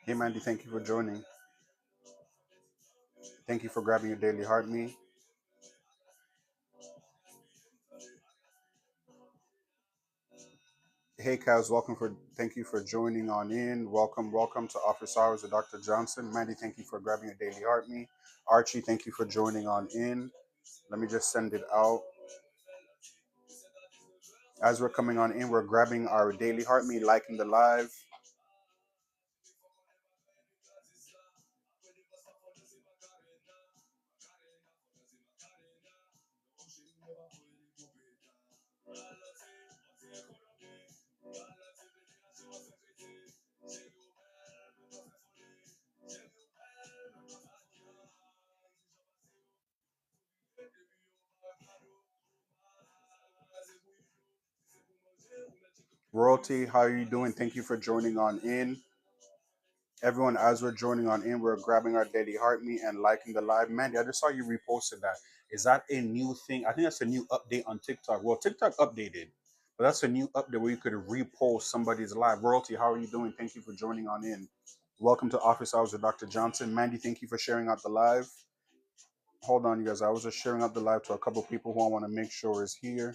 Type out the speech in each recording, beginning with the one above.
Hey Mandy, thank you for joining. Thank you for grabbing your daily heart me. Hey Kaz, thank you for joining on in. Welcome to Office Hours with Dr. Johnson. Mandy, thank you for grabbing your daily heart me. Archie, thank you for joining on in. Let me just send it out. As we're coming on in, we're grabbing our daily heart me, liking the live. Royalty, how are you doing? Thank you for joining on in. Everyone, as we're joining on in, we're grabbing our daily heart me and liking the live. Mandy, I just saw you reposted that. Is that a new thing? I think that's a new update on TikTok. Well, TikTok updated, but that's a new update where you could repost somebody's live. Royalty, how are you doing? Thank you for joining on in. Welcome to Office Hours with Dr. Johnson. Mandy, thank you for sharing out the live. Hold on, you guys. I was just sharing out the live to a couple people who I want to make sure is here.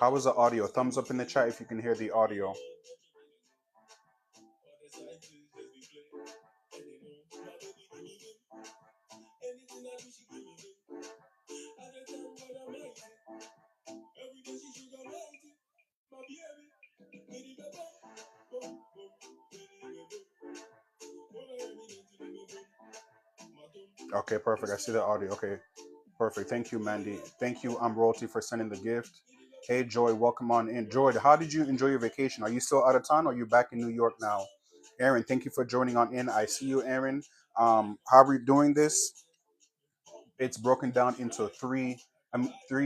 How is the audio? Thumbs up in the chat if you can hear the audio. Okay, perfect. I see the audio. Okay, perfect. Thank you, Mandy. Thank you, Royalty, for sending the gift. Hey, Joy, welcome on in. Joy, how did you enjoy your vacation? Are you still out of town or are you back in New York now? Eryn, thank you for joining on in. I see you, Eryn. How are we doing this? It's broken down into three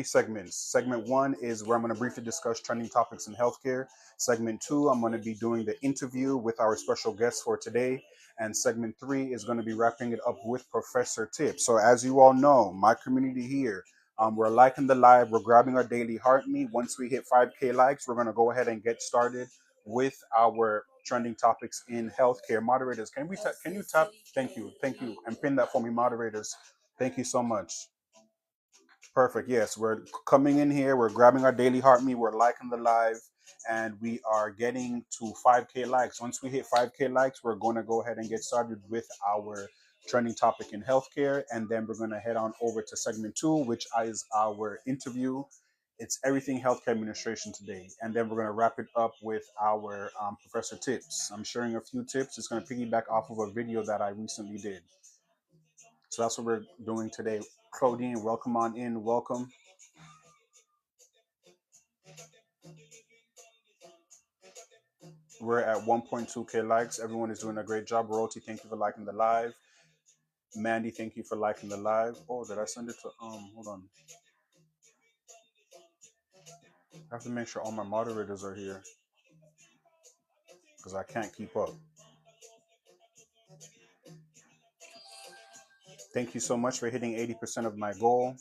segments. Segment one is where I'm going to briefly discuss trending topics in healthcare. Segment two, I'm going to be doing the interview with our special guest for today. And segment three is going to be wrapping it up with Professor Tips. So as you all know, my community here, we're liking the live. We're grabbing our daily heart me. Once we hit 5K likes, we're going to go ahead and get started with our trending topics in healthcare. Moderators, can you tap? Thank you, and pin that for me, moderators. Thank you so much. Perfect. Yes, we're coming in here. We're grabbing our daily heart me. We're liking the live, and we are getting to 5K likes. Once we hit 5K likes, we're going to go ahead and get started with our trending topic in healthcare, and then we're going to head on over to segment two, which is our interview. It's everything healthcare administration today, and then we're going to wrap it up with our professor tips. I'm sharing a few tips. It's going to piggyback off of a video that I recently did. So that's what we're doing today. Claudine, welcome on in. Welcome. We're at 1.2K likes. Everyone is doing a great job. Royalty, thank you for liking the live. Mandy, thank you for liking the live. Oh, did I send it to hold on. I have to make sure all my moderators are here because I can't keep up. Thank you so much for hitting 80% of my goal.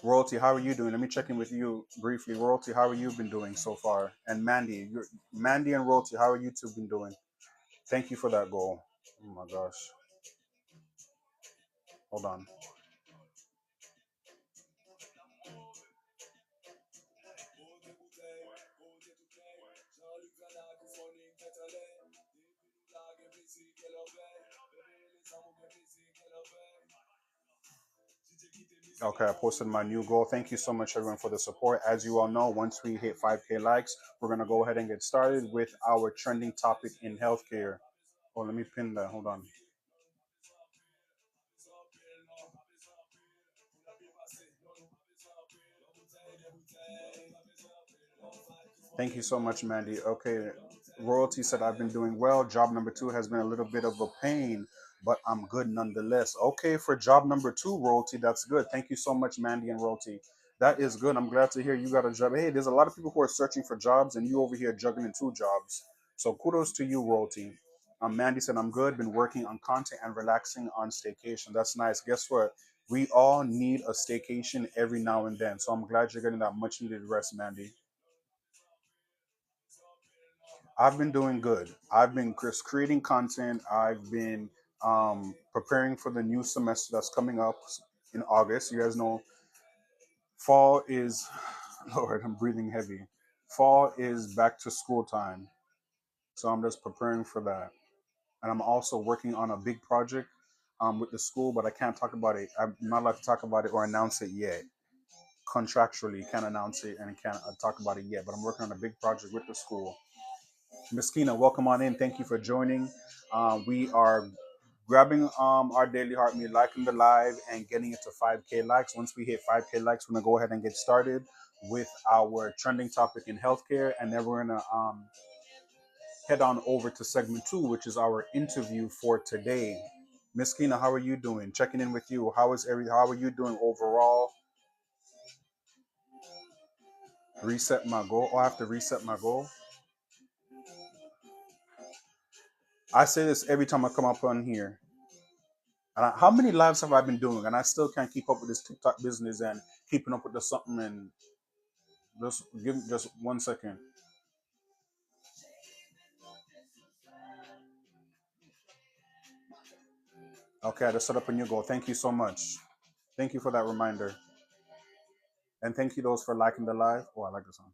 Royalty, how are you doing? Let me check in with you briefly. Royalty, how are you been doing so far? And Mandy and Royalty, how are you two been doing? Thank you for that goal. Oh my gosh. Hold on. Okay, I posted my new goal. Thank you so much, everyone, for the support. As you all know, once we hit 5K likes, we're going to go ahead and get started with our trending topic in healthcare. Oh, let me pin that. Hold on. Thank you so much, Mandy. Okay, Royalty said I've been doing well. Job number two has been a little bit of a pain, but I'm good nonetheless. Okay, for job number two, Royalty, that's good. Thank you so much, Mandy and Royalty. That is good. I'm glad to hear you got a job. Hey, there's a lot of people who are searching for jobs, and you over here juggling two jobs. So kudos to you, Royalty. Mandy said I'm good. Been working on content and relaxing on staycation. That's nice. Guess what? We all need a staycation every now and then. So I'm glad you're getting that much needed rest, Mandy. I've been doing good. I've been just creating content. I've been preparing for the new semester that's coming up in August. You guys know fall is, Lord, I'm breathing heavy. Fall is back to school time. So I'm just preparing for that. And I'm also working on a big project with the school, but I can't talk about it. I'm not allowed to talk about it or announce it yet. Contractually, can't announce it and can't talk about it yet. But I'm working on a big project with the school. Miss Kina, welcome on in. Thank you for joining. We are grabbing our daily heart meal, liking the live, and getting it to 5K likes. Once we hit 5K likes, we're gonna go ahead and get started with our trending topic in healthcare, and then we're gonna head on over to segment two, which is our interview for today. Miss Kina, how are you doing? Checking in with you. How are you doing overall? Reset my goal. Oh, I have to reset my goal. I say this every time I come up on here. And how many lives have I been doing? And I still can't keep up with this TikTok business and keeping up with the something. And just give me just 1 second. Okay, I just set up a new goal. Thank you so much. Thank you for that reminder. And thank you those for liking the live. Oh, I like this one.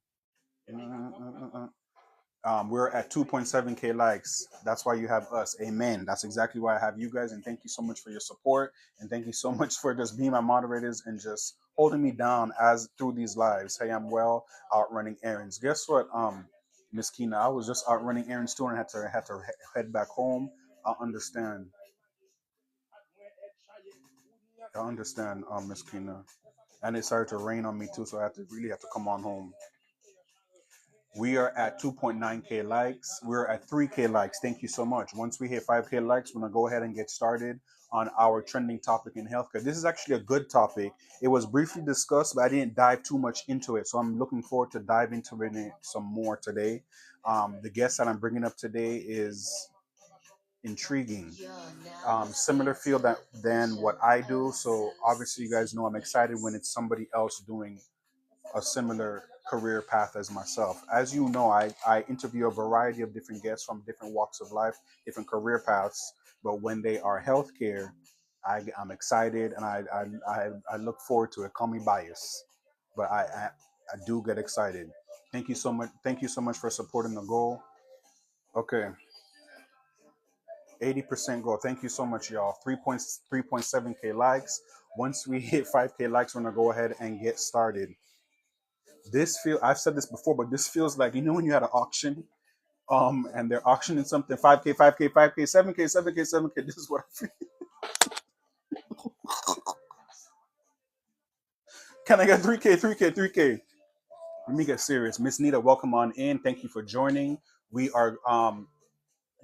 We're at 2.7K likes. That's why you have us. Amen. That's exactly why I have you guys. And thank you so much for your support. And thank you so much for just being my moderators and just holding me down as through these lives. Hey, I'm well out running errands. Guess what? Miss Kina, I was just out running errands too and had to head back home. I understand. I understand, Miss Kina. And it started to rain on me too, so I had to really have to come on home. We are at 2.9K likes. We're at 3K likes. Thank you so much. Once we hit 5K likes, we're going to go ahead and get started on our trending topic in healthcare. This is actually a good topic. It was briefly discussed, but I didn't dive too much into it. So I'm looking forward to dive into it some more today. The guest that I'm bringing up today is intriguing. Similar field than what I do. So obviously, you guys know I'm excited when it's somebody else doing a similar career path as myself. As you know, I interview a variety of different guests from different walks of life, different career paths. But when they are healthcare, I'm excited and I look forward to it. Call me biased, but I do get excited. Thank you so much. Thank you so much for supporting the goal. Okay, 80% goal. Thank you so much, y'all. 3.7K likes. Once we hit 5K likes, we're gonna go ahead and get started. I've said this before, but this feels like when you had an auction, and they're auctioning something 5K, 5K, 5K, 7K, 7K, 7K. This is what I feel. Can I get 3K, 3K, 3K? Let me get serious. Miss Nita, welcome on in. Thank you for joining. We are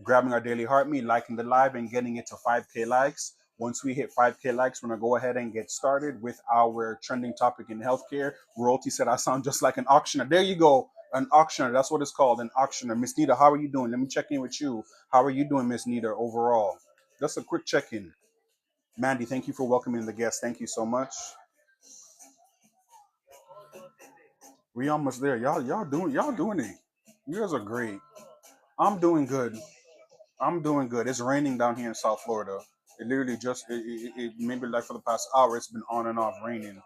grabbing our daily heart meet, liking the live, and getting it to 5K likes. Once we hit 5K likes, we're going to go ahead and get started with our trending topic in healthcare. Royalty said I sound just like an auctioneer. There you go. An auctioneer. That's what it's called, an auctioneer. Miss Nita, how are you doing? Let me check in with you. How are you doing, Miss Nita, overall? Just a quick check in. Mandy, thank you for welcoming the guest. Thank you so much. We almost there. Y'all doing it. You guys are great. I'm doing good. I'm doing good. It's raining down here in South Florida. It literally just maybe like for the past hour it's been on and off raining.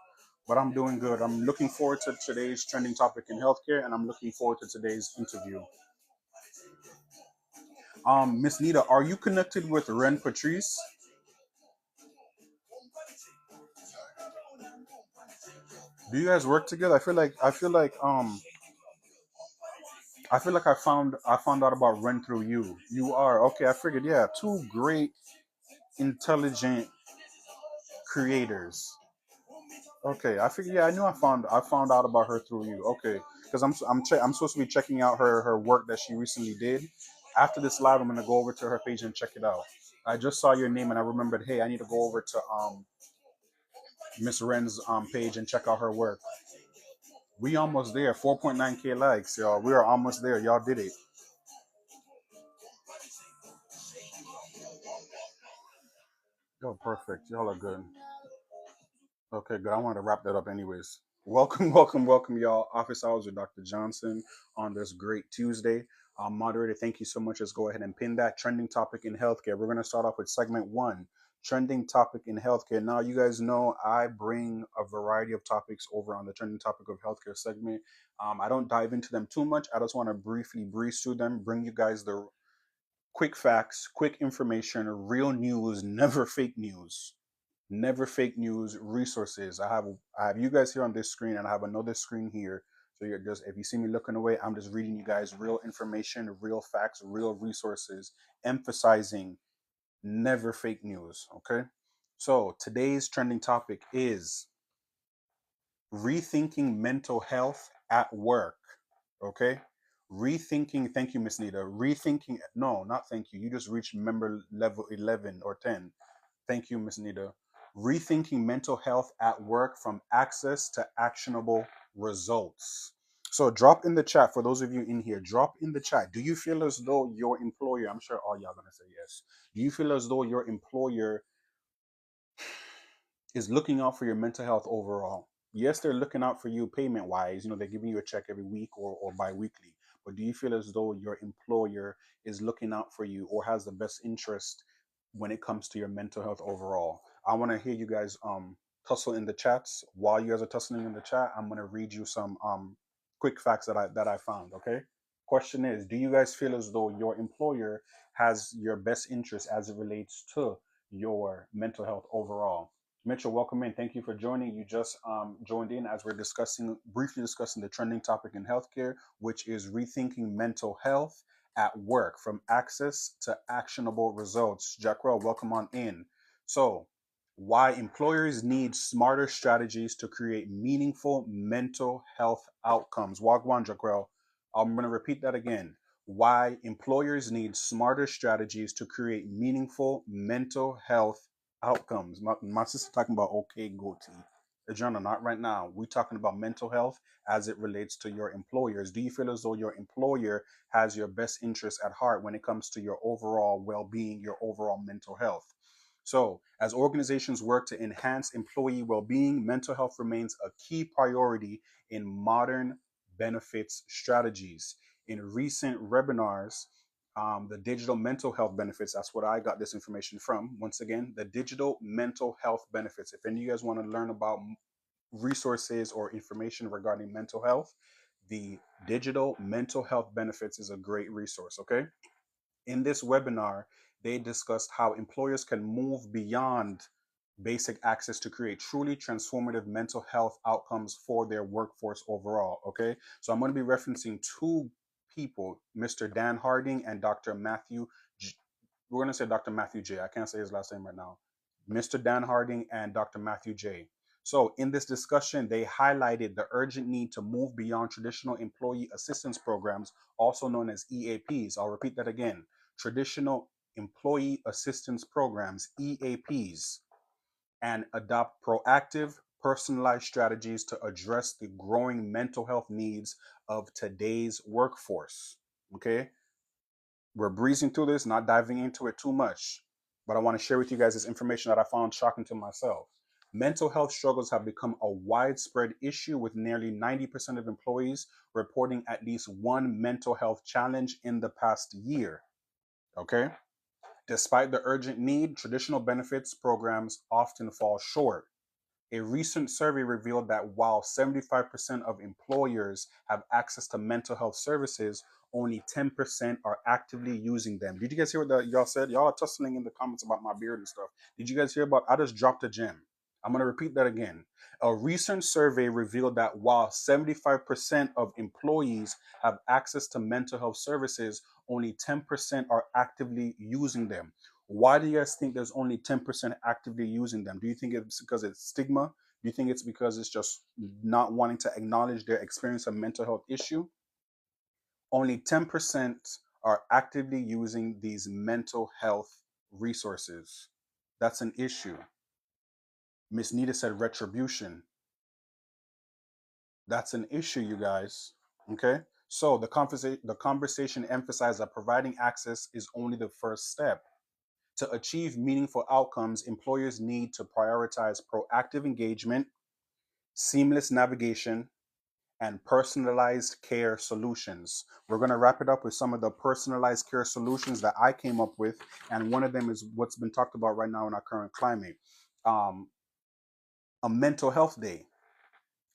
But I'm doing good. I'm looking forward to today's trending topic in healthcare, and I'm looking forward to today's interview. Miss Nita, are you connected with Ren Patrice? Do you guys work together? I feel like I found out about Ren through you. You are okay. I figured, yeah, two great, intelligent creators. Okay, I figured. Yeah, I knew I found out about her through you. Okay, because I'm supposed to be checking out her work that she recently did. After this live, I'm gonna go over to her page and check it out. I just saw your name and I remembered, hey, I need to go over to Miss Ren's page and check out her work. We almost there. 4.9K likes, y'all. We are almost there. Y'all did it. Yo, perfect. Y'all are good. Okay, good. I wanted to wrap that up anyways. Welcome, welcome, welcome, y'all. Office Hours with Dr. Johnson on this great Tuesday. Moderator, thank you so much. Let's go ahead and pin that trending topic in healthcare. We're going to start off with segment one, trending topic in healthcare. Now, you guys know I bring a variety of topics over on the trending topic of healthcare segment. I don't dive into them too much. I just want to briefly breeze through them, bring you guys the quick facts, quick information, real news, never fake news. Never fake news resources. I have you guys here on this screen, and I have another screen here. So you're just, if you see me looking away, I'm just reading you guys real information, real facts, real resources, emphasizing never fake news. Okay. So today's trending topic is rethinking mental health at work. Okay. Rethinking, thank you, Miss Nita. Rethinking, no, not thank you. You just reached member level 11 or 10. Thank you, Miss Nita. Rethinking mental health at work from access to actionable results. So drop in the chat for those of you in here. Drop in the chat. Do you feel as though your employer, I'm sure all y'all gonna say yes. Do you feel as though your employer is looking out for your mental health overall? Yes, they're looking out for you payment wise. They're giving you a check every week or bi-weekly. But do you feel as though your employer is looking out for you or has the best interest when it comes to your mental health overall? I want to hear you guys tussle in the chats. While you guys are tussling in the chat, I'm gonna read you some quick facts that I found. Okay. Question is, do you guys feel as though your employer has your best interest as it relates to your mental health overall? Mitchell, welcome in. Thank you for joining. You just joined in as we're briefly discussing the trending topic in healthcare, which is rethinking mental health at work from access to actionable results. Jacquel, welcome on in. So, why employers need smarter strategies to create meaningful mental health outcomes. Wagwan, Jacquel. I'm going to repeat that again. Why employers need smarter strategies to create meaningful mental health outcomes. My sister talking about okay, goatee. Adriana, not right now. We're talking about mental health as it relates to your employers. Do you feel as though your employer has your best interest at heart when it comes to your overall well-being, your overall mental health? So, as organizations work to enhance employee well-being, mental health remains a key priority in modern benefits strategies. In recent webinars, the digital mental health benefits. That's what I got this information from. Once again, the digital mental health benefits. If any of you guys want to learn about resources or information regarding mental health, the digital mental health benefits is a great resource. Okay. In this webinar, they discussed how employers can move beyond basic access to create truly transformative mental health outcomes for their workforce overall. Okay, so I'm going to be referencing two people, Mr. Dan Harding and Dr. Matthew. We're going to say Dr. Matthew J. I can't say his last name right now. Mr. Dan Harding and Dr. Matthew J. So, in this discussion, they highlighted the urgent need to move beyond traditional employee assistance programs, also known as EAPs. I'll repeat that again. Traditional employee assistance programs, EAPs, and adopt proactive, personalized strategies to address the growing mental health needs of today's workforce. Okay, we're breezing through this, not diving into it too much, but I want to share with you guys this information that I found shocking to myself. Mental health struggles have become a widespread issue, with nearly 90% of employees reporting at least one mental health challenge in the past year. Okay. Despite the urgent need, traditional benefits programs often fall short. A recent survey revealed that while 75% of employers have access to mental health services, only 10% are actively using them. Did you guys hear what y'all said? Y'all are tussling in the comments about my beard and stuff. Did you guys hear about? I just dropped a gem. I'm going to repeat that again. A recent survey revealed that while 75% of employees have access to mental health services, only 10% are actively using them. Why do you guys think there's only 10% actively using them? Do you think it's because it's stigma? Do you think it's because it's just not wanting to acknowledge their experience of mental health issue? Only 10% are actively using these mental health resources. That's an issue. Miss Nita said retribution. That's an issue, you guys. Okay? So the conversation emphasized that providing access is only the first step. To achieve meaningful outcomes, employers need to prioritize proactive engagement, seamless navigation, and personalized care solutions. We're going to wrap it up with some of the personalized care solutions that I came up with. And one of them is what's been talked about right now in our current climate, um, a mental health day.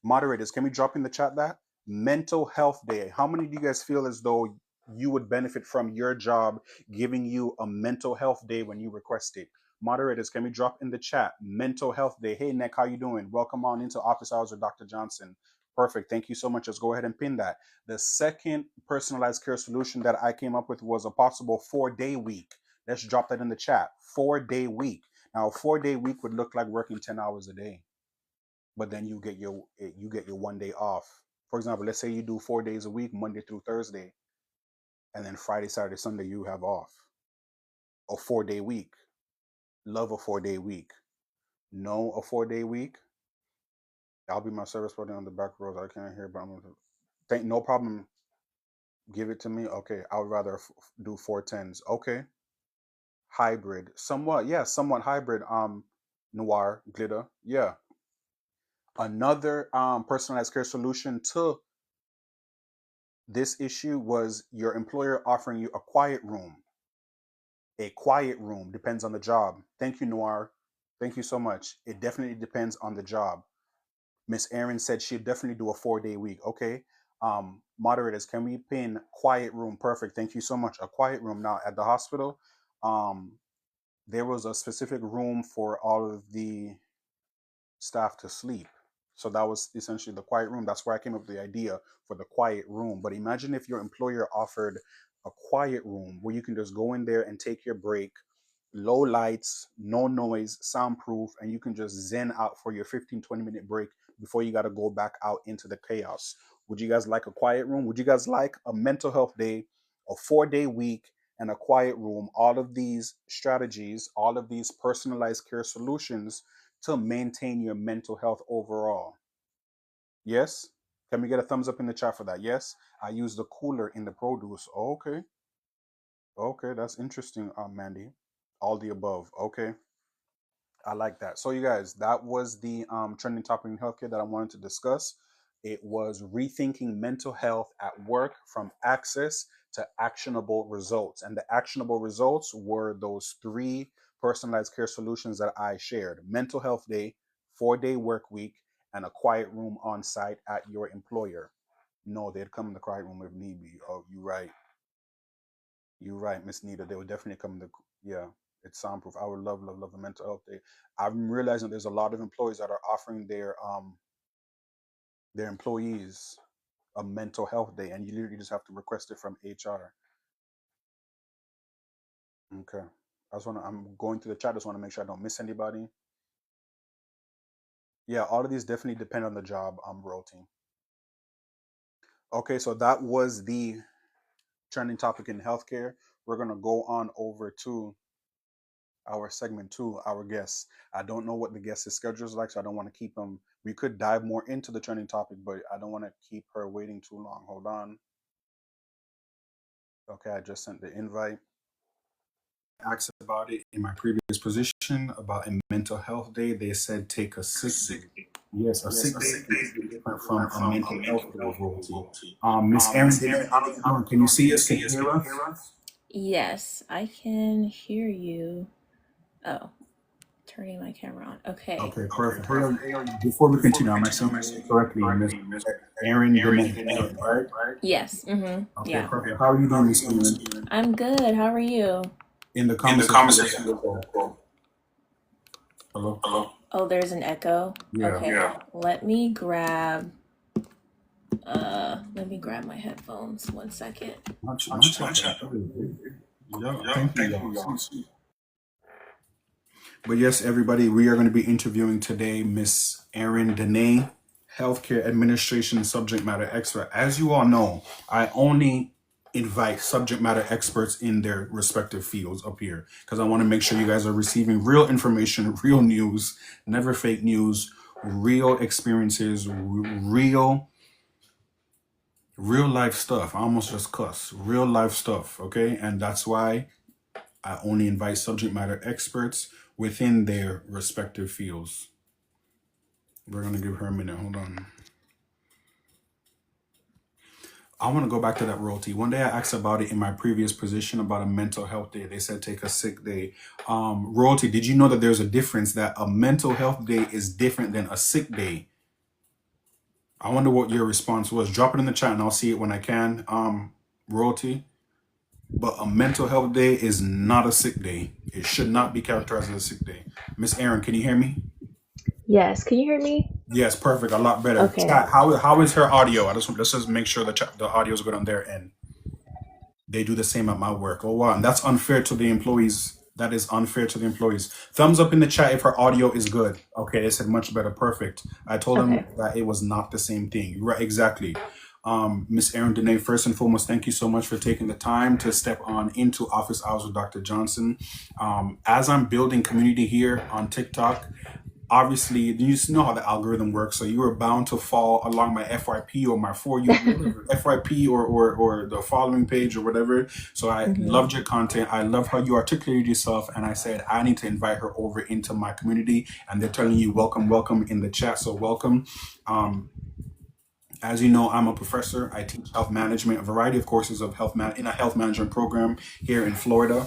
Moderators, can we drop in the chat that? Mental health day. How many do you guys feel as though you would benefit from your job giving you a mental health day when you request it? Moderators, can we drop in the chat? Mental health day. Hey, Nick, how you doing? Welcome on into Office Hours with Dr. Johnson. Perfect. Thank you so much. Let's go ahead and pin that. The second personalized care solution that I came up with was a possible 4-day week. Let's drop that in the chat. 4-day week. Now, a 4-day week would look like working 10 hours a day, but then you get your one day off. For example, let's say you do 4 days a week, Monday through Thursday, and then Friday, Saturday, Sunday you have off. A 4-day week. Love a 4-day week. No, a 4-day week. I'll be my service buddy on the back rows. I can't hear, but I'm gonna think no problem. Give it to me. Okay, I would rather do 4 10s. Okay, hybrid, somewhat. Yeah, somewhat hybrid. Noir glitter. Yeah, another personalized care solution to this issue was your employer offering you a quiet room. A quiet room depends on the job. Thank you, Noir. Thank you so much. It definitely depends on the job. Miss Eryn said she'd definitely do a 4-day week. Okay. Moderators, can we pin quiet room? Perfect. Thank you so much. A quiet room. Now at the hospital, um, there was a specific room for all of the staff to sleep. So that was essentially the quiet room. That's where I came up with the idea for the quiet room. But imagine if your employer offered a quiet room where you can just go in there and take your break, low lights, no noise, soundproof, and you can just zen out for your 15-20 minute break before you got to go back out into the chaos. Would you guys like a quiet room? Would you guys like a mental health day, a 4-day week, and a quiet room? All of these strategies, all of these personalized care solutions to maintain your mental health overall. Yes? Can we get a thumbs up in the chat for that? Yes? I use the cooler in the produce. Okay. Okay, that's interesting, Mandy. All the above. Okay. I like that. So, you guys, that was the trending topic in healthcare that I wanted to discuss. It was rethinking mental health at work from access to actionable results. And the actionable results were those 3 personalized care solutions that I shared: mental health day, 4-day work week, and a quiet room on site at your employer. No, they'd come in the quiet room if need be. Oh, you're right. You're right, Miss Nita. They would definitely come to, yeah, it's soundproof. I would love, love, love a mental health day. I'm realizing there's a lot of employees that are offering their employees a mental health day, and you literally just have to request it from HR. Okay. I'm going through the chat, just want to make sure I don't miss anybody. Yeah, all of these definitely depend on the job royalty. Okay, so that was the trending topic in healthcare. We're gonna go on over to our segment 2, our guests. I don't know what the guest's schedule is like, so I don't want to keep them. We could dive more into the trending topic, but I don't want to keep her waiting too long. Hold on. Okay, I just sent the invite. I asked about it in my previous position about a mental health day. They said take a sick day. Yes, a sick day is different from a mental health day of royalty. Miss Eryn, can you see us? Can you hear us? Yes, I can hear you. Oh, turning my camera on. Okay. Okay, perfect. Before we continue, am I saying your name correctly? Miss Eryn Dane, right? Yes. Okay, Yeah. perfect. How are you doing, Miss Eryn? I'm good. How are you? In the conversation. Hello? Oh, there's an echo. Yeah. Okay. Yeah. Let me grab my headphones. 1 second. Thank you, y'all. But yes, everybody, we are going to be interviewing today Miss Eryn Dane, healthcare administration subject matter expert. As you all know, I only invite subject matter experts in their respective fields up here because I want to make sure you guys are receiving real information, real news, never fake news, real experiences, real life stuff. I almost just cuss. Real life stuff, okay? And that's why I only invite subject matter experts within their respective fields. We're going to give her a minute. Hold on. I want to go back to that royalty. One day I asked about it in my previous position about a mental health day. They said take a sick day. Royalty, did you know that there's a difference, that a mental health day is different than a sick day? I wonder what your response was. Drop it in the chat and I'll see it when I can. Royalty. But a mental health day is not a sick day. It should not be characterized as a sick day. Miss Eryn, can you hear me? Yes, can you hear me? Yes, perfect. A lot better. Okay. Chat, how is her audio? Let's just make sure the audio is good on their end. They do the same at my work. Oh wow, and that's unfair to the employees. That is unfair to the employees. Thumbs up in the chat if her audio is good. Okay, they said much better. Perfect. I told them that it was not the same thing. Right, exactly. Miss Eryn Dane, first and foremost, thank you so much for taking the time to step on into Office Hours with Dr. Johnson. As I'm building community here on TikTok, obviously you know how the algorithm works, so you are bound to fall along my FYP or my For You FYP or the following page or whatever. So I loved your content. I love how you articulated yourself, and I said I need to invite her over into my community, and they're telling you welcome in the chat. So welcome. As you know, I'm a professor. I teach health management, a variety of courses of in a health management program here in Florida,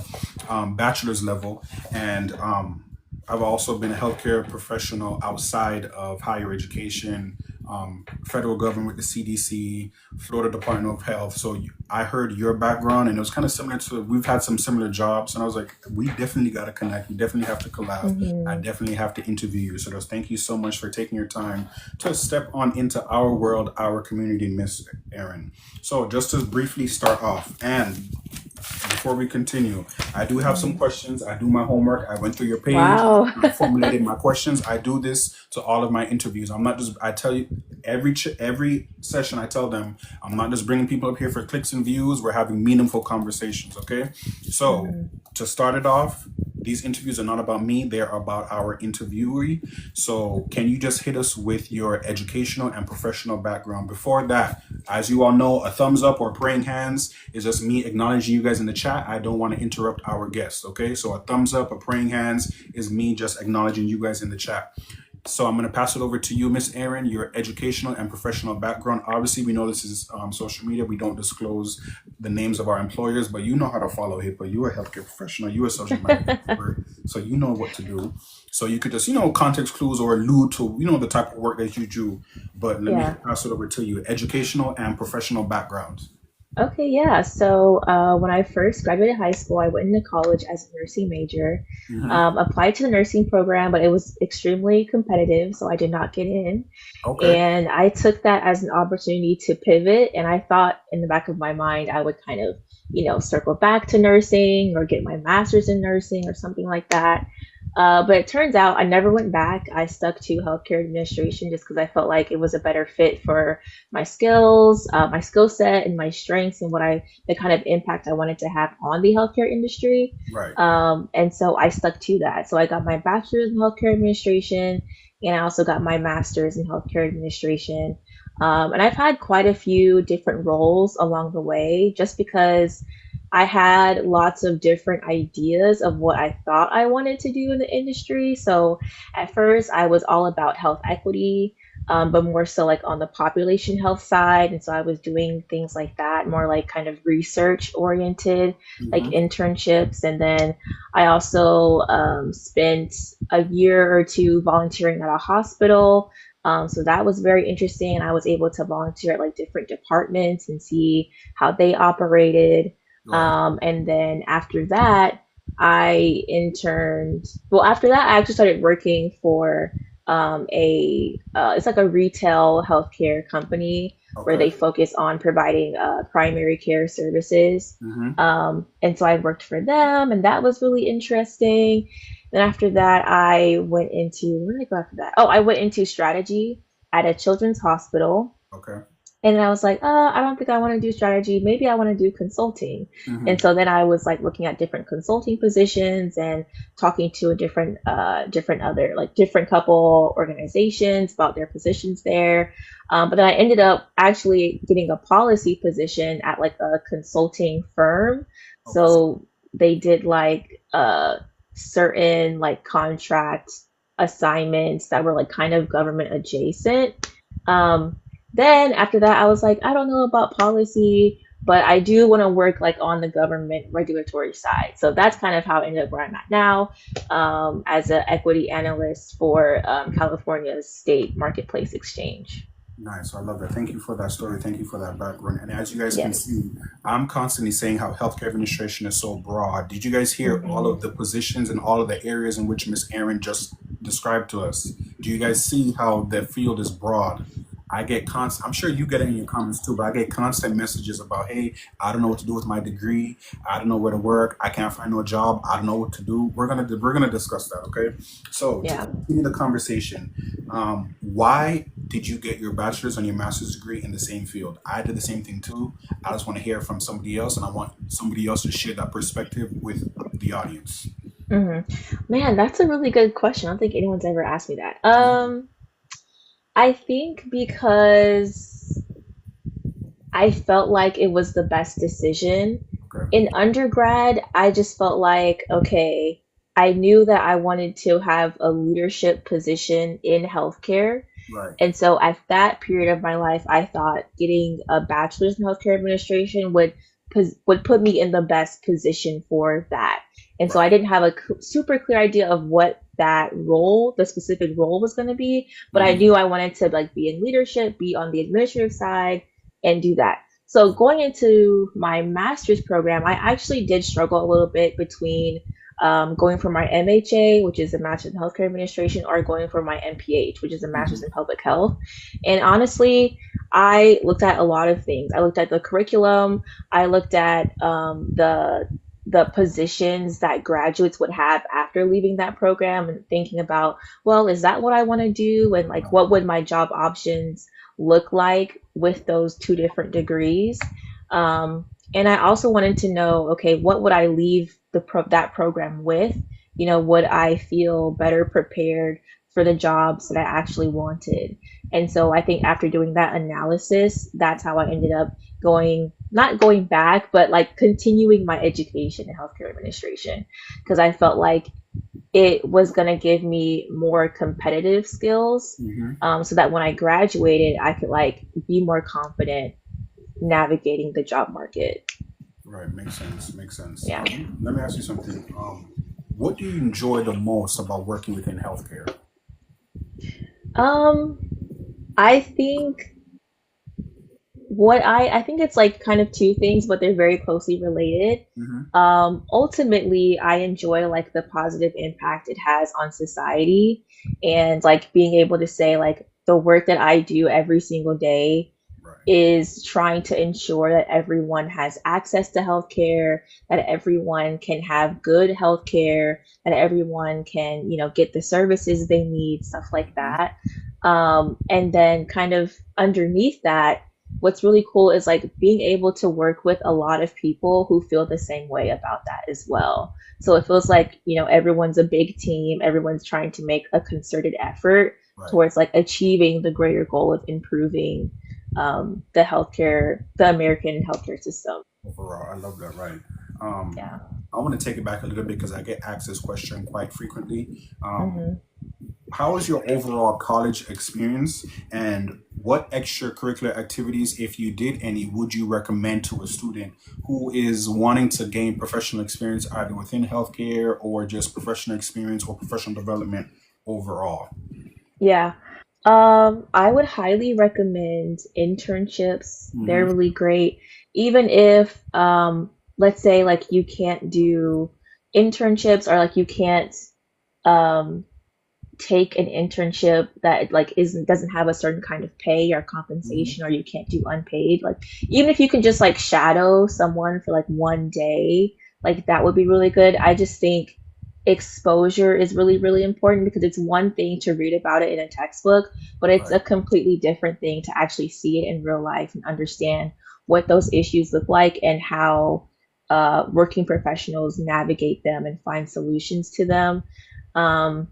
bachelor's level. And I've also been a healthcare professional outside of higher education, federal government with the CDC, Florida Department of Health. So I heard your background, and it was kind of similar to, we've had some similar jobs. And I was like, we definitely got to connect. We definitely have to collab. I definitely have to interview you. So just thank you so much for taking your time to step on into our world, our community, Miss Eryn. So just to briefly start off, and before we continue, I do have some questions. I do my homework. I went through your page. Wow. I formulated my questions. I do this to all of my interviews. I'm not just, I tell you, every session I tell them, I'm not just bringing people up here for clicks and views. We're having meaningful conversations, okay? So to start it off, these interviews are not about me. They're about our interviewee. So can you just hit us with your educational and professional background? Before that, as you all know, a thumbs up or praying hands is just me acknowledging you guys in the chat. I don't want to interrupt our guests, okay? So a thumbs up, a praying hands is me just acknowledging you guys in the chat. So I'm going to pass it over to you, Miss Eryn, your educational and professional background. Obviously, we know this is social media. We don't disclose the names of our employers, but you know how to follow HIPAA. You're a healthcare professional. You're a subject matter expert, so you know what to do. So you could just, context clues or allude to, the type of work that you do. But let me pass it over to you, educational and professional background. Okay, yeah. So when I first graduated high school, I went into college as a nursing major, applied to the nursing program, but it was extremely competitive, so I did not get in. Okay. And I took that as an opportunity to pivot, and I thought in the back of my mind I would kind of, circle back to nursing or get my master's in nursing or something like that. But it turns out I never went back. I stuck to healthcare administration just because I felt like it was a better fit for my skills, my skill set, and my strengths, and the kind of impact I wanted to have on the healthcare industry. Right. And so I stuck to that. So I got my bachelor's in healthcare administration, and I also got my master's in healthcare administration. And I've had quite a few different roles along the way, just because I had lots of different ideas of what I thought I wanted to do in the industry. So at first, I was all about health equity, but more so like on the population health side. And so I was doing things like that, more like kind of research oriented, like internships. And then I also spent a year or two volunteering at a hospital. So that was very interesting. And I was able to volunteer at like different departments and see how they operated. And then after that, I interned. Well, after that, I actually started working for it's like a retail healthcare company where they focus on providing primary care services. And so I worked for them, and that was really interesting. Then after that, I went into, where did I go after that? Oh, I went into strategy at a children's hospital. Okay. And I was like, I don't think I want to do strategy. Maybe I want to do consulting. Hmm. And so then I was like looking at different consulting positions and talking to a different other, like different couple organizations about their positions there. But then I ended up actually getting a policy position at like a consulting firm. Okay. So they did like certain like contract assignments that were like kind of government adjacent. Um, then after that, I was like, I don't know about policy, but I do want to work like on the government regulatory side. So that's kind of how I ended up where I'm at now, as an equity analyst for California's state marketplace exchange. Nice. I love that. Thank you for that story. Thank you for that background. And as you guys can Yes. see, I'm constantly saying how healthcare administration is so broad. Did you guys hear all Hmm. of the positions and all of the areas in which Miss Eryn just described to us? Do you guys see how the field is broad? I get constant, I'm sure you get it in your comments too, but I get constant messages about, hey, I don't know what to do with my degree. I don't know where to work. I can't find no job. I don't know what to do. We're gonna discuss that, okay? So to Yeah. continue the conversation, why did you get your bachelor's and your master's degree in the same field? I did the same thing too. I just want to hear from somebody else, and I want somebody else to share that perspective with the audience. Hmm. Man, that's a really good question. I don't think anyone's ever asked me that. Mhm. I think because I felt like it was the best decision. Okay. In undergrad, I just felt like, okay, I knew that I wanted to have a leadership position in healthcare. Right. And so at that period of my life, I thought getting a bachelor's in healthcare administration would put me in the best position for that. And so Right. I didn't have a super clear idea of what that role, the specific role was going to be, but I Hmm. knew I wanted to like be in leadership, be on the administrative side and do that. So going into my master's program, I actually did struggle a little bit between going for my MHA, which is a Master's in Healthcare Administration, or going for my MPH, which is a Master's in Hmm. Public Health. And honestly, I looked at a lot of things. I looked at the curriculum. I looked at the positions that graduates would have after leaving that program and thinking about, well, is that what I want to do? And like, what would my job options look like with those two different degrees? And I also wanted to know, okay, what would I leave that program with? You know, would I feel better prepared for the jobs that I actually wanted? And so I think after doing that analysis, that's how I ended up not going back, but like continuing my education in healthcare administration because I felt like it was going to give me more competitive skills, Hmm. so that when I graduated, I could like be more confident navigating the job market. Right. Makes sense. Makes sense. Yeah. Let me ask you something. What do you enjoy the most about working within healthcare? Um, I think I think it's like kind of two things, but they're very closely related. Hmm. Ultimately, I enjoy like the positive impact it has on society and like being able to say like the work that I do every single day Right. is trying to ensure that everyone has access to healthcare, that everyone can have good healthcare, that everyone can, get the services they need, stuff like Hmm. that. And then kind of underneath that, what's really cool is like being able to work with a lot of people who feel the same way about that as well. So it feels like, everyone's a big team, everyone's trying to make a concerted effort Right. towards like achieving the greater goal of improving the American healthcare system. Overall, I love that. Right. Um, Yeah. I want to take it back a little bit because I get asked this question quite frequently. Hmm. How was your overall college experience, and what extracurricular activities, if you did any, would you recommend to a student who is wanting to gain professional experience either within healthcare or just professional experience or professional development overall? Yeah. I would highly recommend internships. They're Hmm. really great. Even if, let's say, like you can't do internships or like you can't um, take an internship that like isn't doesn't have a certain kind of pay or Hmm. compensation, or you can't do unpaid. Like even if you can just like shadow someone for like one day, like that would be really good. I just think exposure is really, really important because it's one thing to read about it in a textbook, but it's Right. a completely different thing to actually see it in real life and understand what those issues look like and how working professionals navigate them and find solutions to them. Um,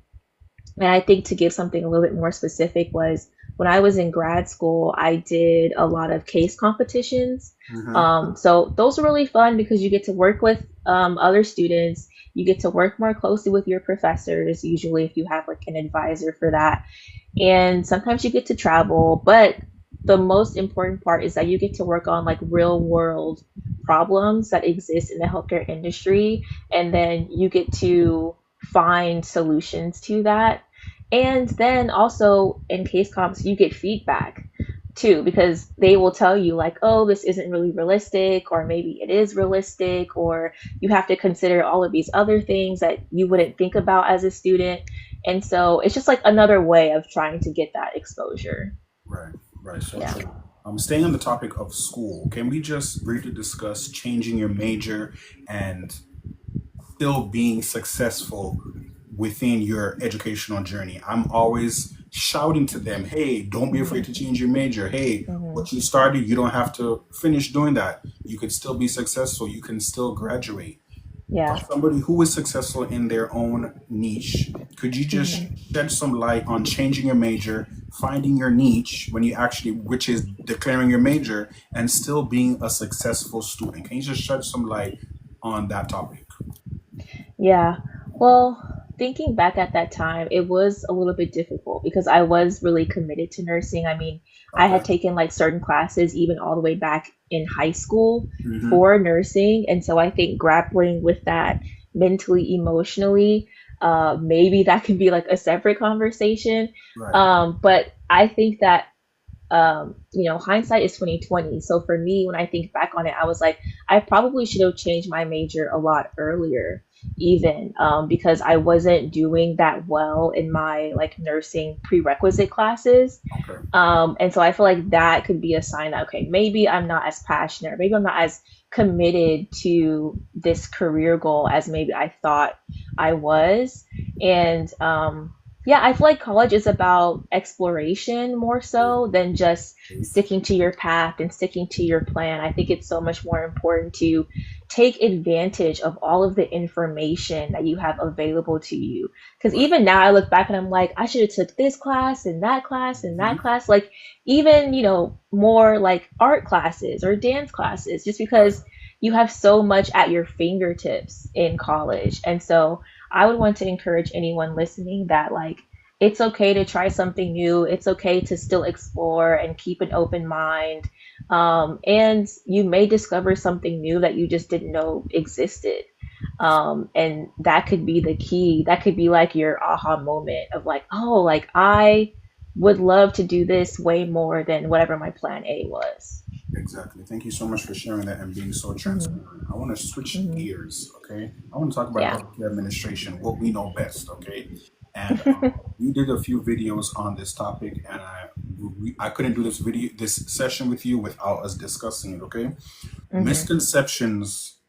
and I think to give something a little bit more specific was when I was in grad school, I did a lot of case competitions. Mm-hmm. So those are really fun because you get to work with other students. You get to work more closely with your professors, usually if you have like an advisor for that. And sometimes you get to travel, but the most important part is that you get to work on like real world problems that exist in the healthcare industry, and then you get to find solutions to that. And then also in case comps you get feedback too, because they will tell you like, oh, this isn't really realistic, or maybe it is realistic, or you have to consider all of these other things that you wouldn't think about as a student. And so it's just like another way of trying to get that exposure. Right. Right. So Yeah. true. Staying on the topic of school, can we just briefly discuss changing your major and still being successful within your educational journey? I'm always shouting to them, hey, don't be afraid Hmm. to change your major. Hey, Hmm. what you started, you don't have to finish doing that. You could still be successful. You can still graduate. For Yeah. somebody who is successful in their own niche, could you just Hmm. shed some light on changing your major, finding your niche when you actually, which is declaring your major, and still being a successful student? Can you just shed some light on that topic? Yeah. Well, thinking back at that time, it was a little bit difficult because I was really committed to nursing. I mean, I Okay. had taken like certain classes even all the way back in high school Mm-hmm. for nursing. And so I think grappling with that mentally, emotionally, maybe that could be like a separate conversation. Right. But I think that hindsight is 2020. So for me, when I think back on it, I was like, I probably should have changed my major a lot earlier, even because I wasn't doing that well in my like nursing prerequisite classes. Okay. And so I feel like that could be a sign that, okay, maybe I'm not as passionate, or maybe I'm not as committed to this career goal as maybe I thought I was. And yeah, I feel like college is about exploration more so than just sticking to your path and sticking to your plan. I think it's so much more important to take advantage of all of the information that you have available to you. Because Right. even now I look back and I'm like, I should have took this class and that class and that Mm-hmm. class. Like even, more like art classes or dance classes, just Right. because you have so much at your fingertips in college. And so I would want to encourage anyone listening that like it's okay to try something new. It's okay to still explore and keep an open mind. And you may discover something new that you just didn't know existed. And that could be the key. That could be like your aha moment of like, oh, like I would love to do this way more than whatever my plan A was. Exactly. Thank you so much for sharing that and being so Hmm. transparent. I want to switch Hmm. gears, okay? I want to talk about Yeah. healthcare administration, what we know best, okay? And we did a few videos on this topic, and I couldn't do this session with you without us discussing it, okay? Hmm. Misconceptions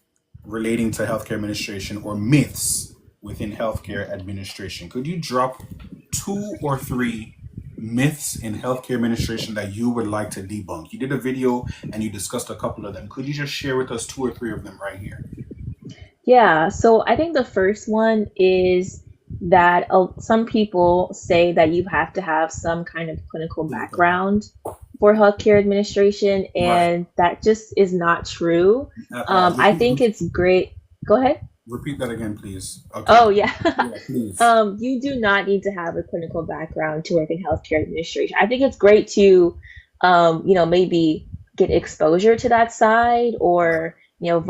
relating to healthcare administration or myths within healthcare administration. Could you drop two or three myths in healthcare administration that you would like to debunk? You did a video and you discussed a couple of them. Could you just share with us two or three of them right here? Yeah, so I think the first one is that some people say that you have to have some kind of clinical Clinical background. background for healthcare administration, Right. and that just is not true. I Repeat, think it's great. Go ahead. repeat that again, please. Okay. Oh, yeah. Yeah, please. You do not need to have a clinical background to work in healthcare administration. I think it's great to, maybe get exposure to that side, Right. or,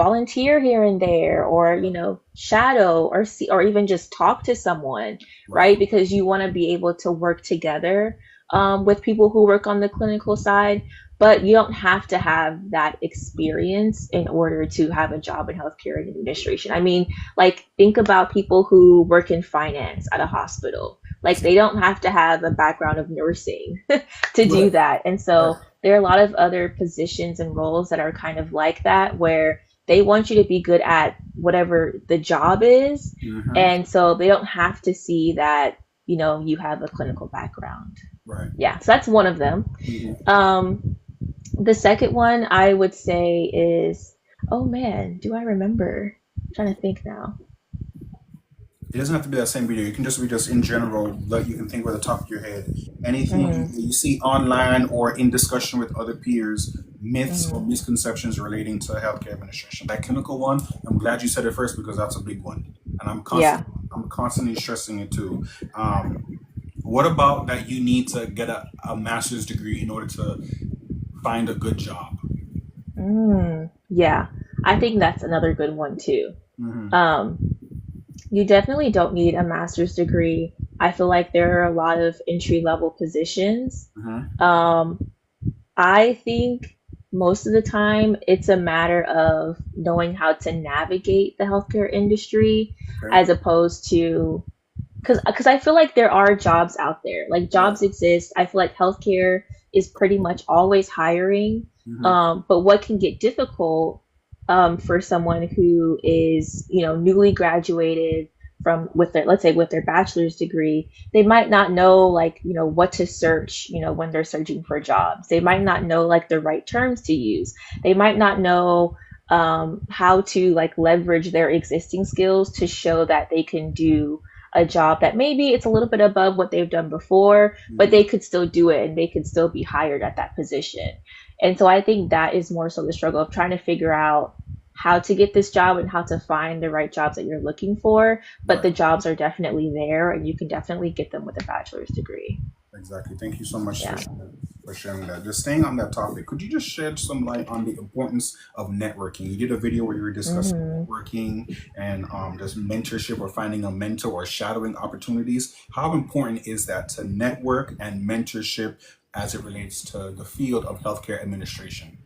volunteer here and there, or, shadow or see, or even just talk to someone, Right. right? Because you want to be able to work together with people who work on the clinical side. But you don't have to have that experience in order to have a job in healthcare administration. I mean, like, think about people who work in finance at a hospital. Like, they don't have to have a background of nursing to do Right. that. And Right. so there are a lot of other positions and roles that are kind of like that, where they want you to be good at whatever the job is. Mm-hmm. And so they don't have to see that, you have a clinical background. Right. Yeah, so that's one of them. Mm-hmm. Um, the second one I would say is, oh man, do I remember? I'm trying to think now. It doesn't have to be that same video. You can just be just in general, like you can think with the top of your head. Anything Mm, you see online or in discussion with other peers, myths or mm, misconceptions relating to healthcare administration. That clinical one, I'm glad you said it first because that's a big one, and yeah. I'm constantly stressing it too. Um, what about that? You need to get a master's degree in order to find a good job. Yeah. I think that's another good one too. Mm-hmm. Um, you definitely don't need a master's degree. I feel like there are a lot of entry level positions. Mm-hmm. Um, I think most of the time it's a matter of knowing how to navigate the healthcare industry Okay. as opposed to because I feel like there are jobs out there. Like Right. jobs exist. I feel like healthcare is pretty much always hiring. Mm-hmm. But what can get difficult for someone who is, newly graduated from with their, let's say, with their bachelor's degree, they might not know like, what to search, when they're searching for jobs. They might not know like the right terms to use. They might not know how to like leverage their existing skills to show that they can do a job that maybe it's a little bit above what they've done before, but Mm-hmm. they could still do it and they could still be hired at that position. And so I think that is more so the struggle of trying to figure out how to get this job and how to find the right jobs that you're looking for. But Right. the jobs are definitely there and you can definitely get them with a bachelor's degree. Exactly. Thank you so much Yeah. for sharing that. Just staying on that topic, could you just shed some light on the importance of networking? You did a video where you were discussing Hmm. networking and just mentorship or finding a mentor or shadowing opportunities. How important is that to network and mentorship as it relates to the field of healthcare administration?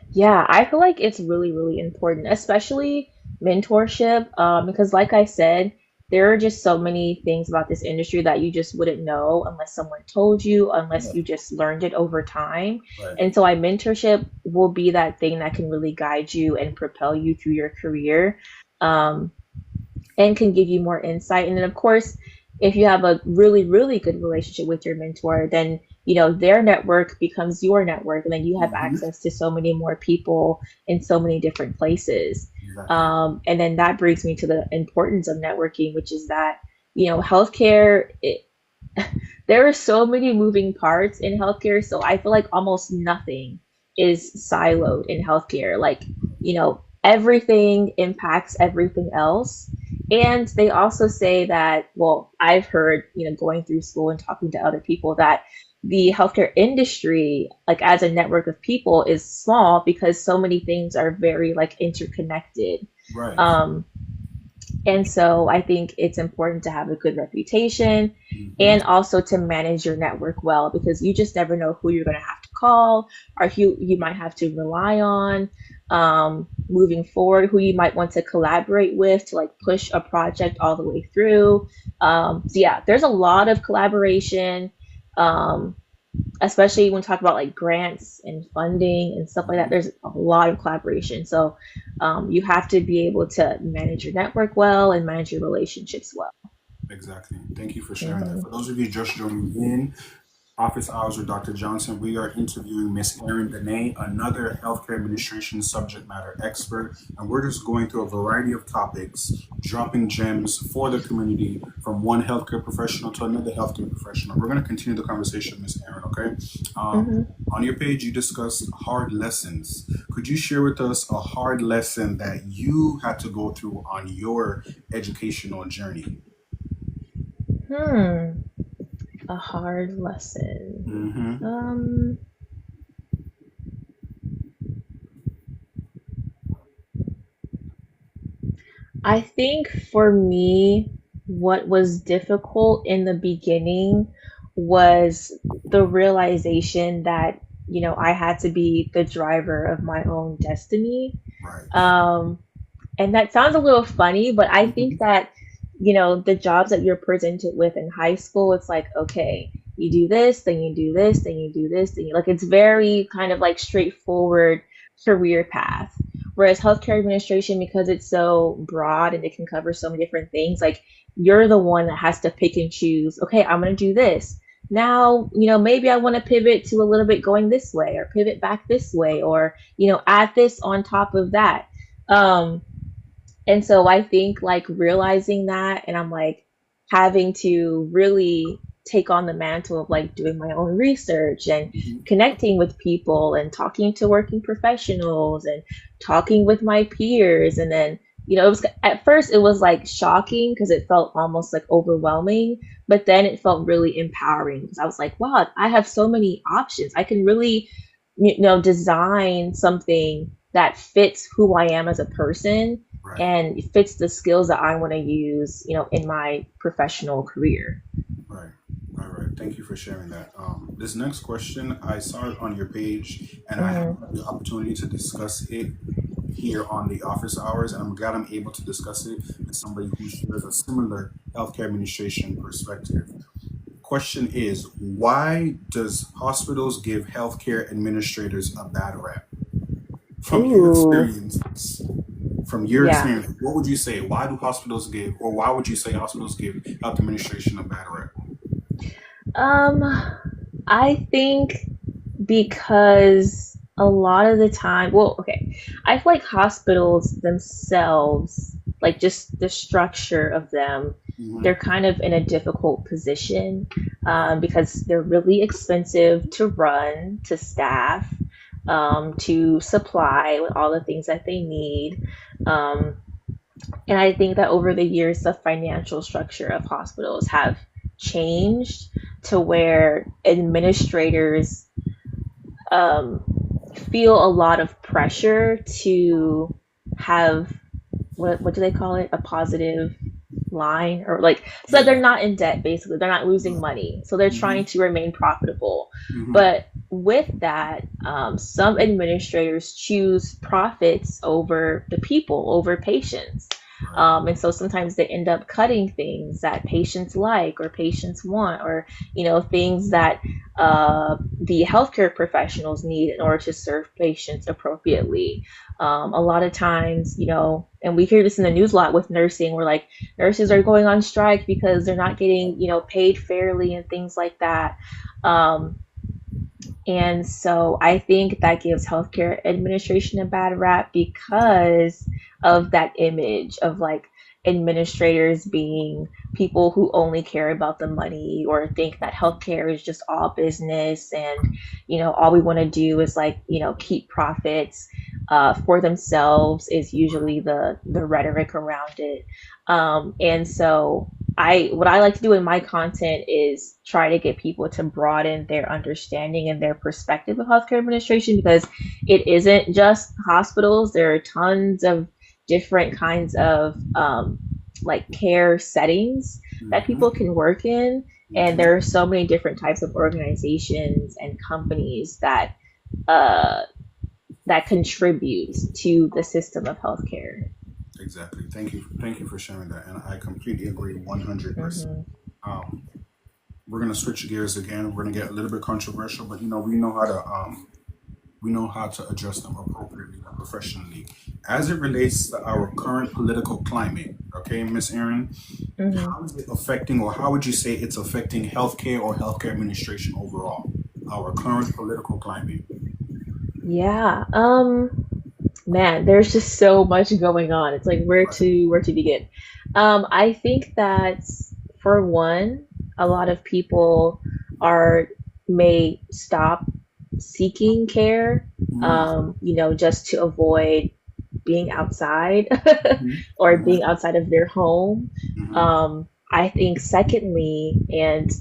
Yeah, I feel like it's really, really important, especially mentorship, because like I said, there are just so many things about this industry that you just wouldn't know unless someone told you, unless Yeah. you just learned it over time. Right. And so I mentorship will be that thing that can really guide you and propel you through your career. Um, and can give you more insight. And then, of course, if you have a really, really good relationship with your mentor, then their network becomes your network, and then you have Mm-hmm. access to so many more people in so many different places. Exactly. And then that brings me to the importance of networking, which is that healthcare. There are so many moving parts in healthcare, so I feel like almost nothing is siloed in healthcare. Like, everything impacts everything else. And they also say that, well, I've heard, going through school and talking to other people that the healthcare industry, like as a network of people, is small because so many things are very like interconnected. Right. Um, and so I think it's important to have a good reputation Mm-hmm. and also to manage your network well because you just never know who you're going to have to call or who you might have to rely on moving forward, who you might want to collaborate with to like push a project all the way through. So yeah, there's a lot of collaboration. Um, Especially when we talk about like grants and funding and stuff like that, Mm-hmm. there's a lot of collaboration. So you have to be able to manage your network well and manage your relationships well. Exactly. Thank you for sharing that. Hmm. For those of you just joining in, Office Hours with Dr. Johnson. We are interviewing Miss Eryn Dane, another healthcare administration subject matter expert, and we're just going through a variety of topics, dropping gems for the community from one healthcare professional to another healthcare professional. We're going to continue the conversation, Miss Eryn. Okay. Hmm. On your page, you discussed hard lessons. Could you share with us a hard lesson that you had to go through on your educational journey? Hmm. A hard lesson. Mm-hmm. Um, I think for me, what was difficult in the beginning was the realization that, I had to be the driver of my own destiny. Right. Um, and that sounds a little funny, but I think that, the jobs that you're presented with in high school, it's like, okay, you do this, then you do this, then you do this, then you like it's very kind of like straightforward career path. Whereas healthcare administration, because it's so broad and it can cover so many different things, like you're the one that has to pick and choose. Okay, I'm going to do this. Now, maybe I want to pivot to a little bit going this way or pivot back this way or, add this on top of that. Um, and so I think like realizing that, and I'm like having to really take on the mantle of like doing my own research and Mhm. connecting with people and talking to working professionals and talking with my peers. And then, it was at first it was like shocking because it felt almost like overwhelming, but then it felt really empowering because I was like, wow, I have so many options. I can really, design something that fits who I am as a person Right. and fits the skills that I want to use, in my professional career. Right. All right. Thank you for sharing that. This next question, I saw it on your page, and I haven't Hmm. had the opportunity to discuss it here on the office hours, and I'm glad I'm able to discuss it with somebody who shares a similar healthcare administration perspective. Question is, why does hospitals give healthcare administrators a bad rap? From your Ooh, experience, from your yeah. experience, what would you say? Why do hospitals give, or why would you say hospitals give health administration a bad rap? Um, I think because a lot of the time, well, okay, I feel like hospitals themselves, like just the structure of them, they're Hmm. kind of in a difficult position because they're really expensive to run, to staff, to supply with all the things that they need. Um, and I think that over the years, the financial structure of hospitals have changed to where administrators um, feel a lot of pressure to have what do they call it, a positive line, or like so that they're Yeah. not in debt, basically they're not losing money, so they're trying Hmm. to remain profitable. Hmm. But with that, some administrators choose profits over the people, over patients. Right. And so sometimes they end up cutting things that patients like or patients want, or things that the healthcare professionals need in order to serve patients appropriately. A lot of times, and we hear this in the news a lot with nursing, where like nurses are going on strike because they're not getting, paid fairly and things like that. Um, and so I think that gives healthcare administration a bad rap because of that image of like administrators being people who only care about the money or think that healthcare is just all business and all we want to do is like keep profits for themselves is usually the rhetoric around it. And so what I like to do in my content is try to get people to broaden their understanding and their perspective of healthcare administration, because it isn't just hospitals. There are tons of different kinds of like care settings that people Hmm. can work in, and Hmm. there are so many different types of organizations and companies uh, that contribute to the system of healthcare. Exactly. Thank you. Thank you for sharing that, and I completely agree 100%. Hmm. Um, we're gonna switch gears again. We're gonna get a little bit controversial, but we know how to address them appropriately and professionally. As it relates to our current political climate, okay, Miss Erin, Hmm. how is it affecting, or how would you say it's affecting healthcare or healthcare administration overall? Our current political climate. Yeah. Man, there's just so much going on. It's like where Right. to begin. I think that for one, a lot of people are may stop seeking care, Mm-hmm. just to avoid being outside or Mm-hmm. being outside of their home. Mm-hmm. I think secondly, and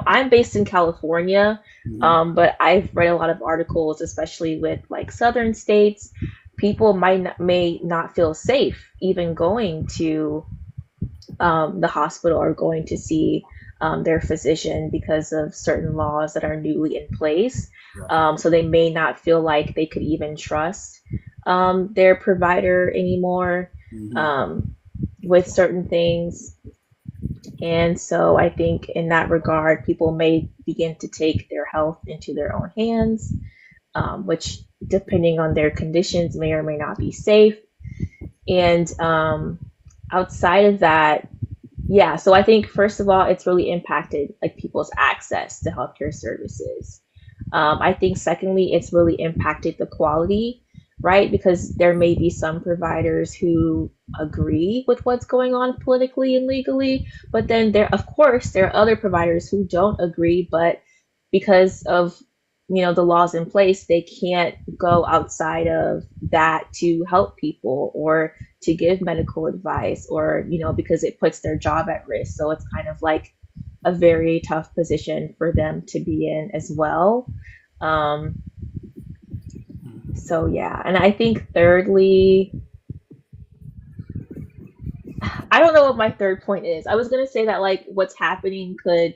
I'm based in California, Mm-hmm. but I've read a lot of articles, especially with like southern states. People may not feel safe even going to the hospital or going to see their physician because of certain laws that are newly in place. Exactly. So they may not feel like they could even trust their provider anymore Mm-hmm. um, with certain things. And so I think in that regard, people may begin to take their health into their own hands. which depending on their conditions may or may not be safe. And outside of that, yeah, so I think first of all, it's really impacted like people's access to healthcare services. I think secondly, it's really impacted the quality, right? Because there may be some providers who agree with what's going on politically and legally, but then there, of course, there are other providers who don't agree, but because of the laws in place, they can't go outside of that to help people or to give medical advice or because it puts their job at risk. So it's kind of like a very tough position for them to be in as well. Um, so yeah, and I think thirdly, I don't know what my third point is. I was gonna say that like what's happening could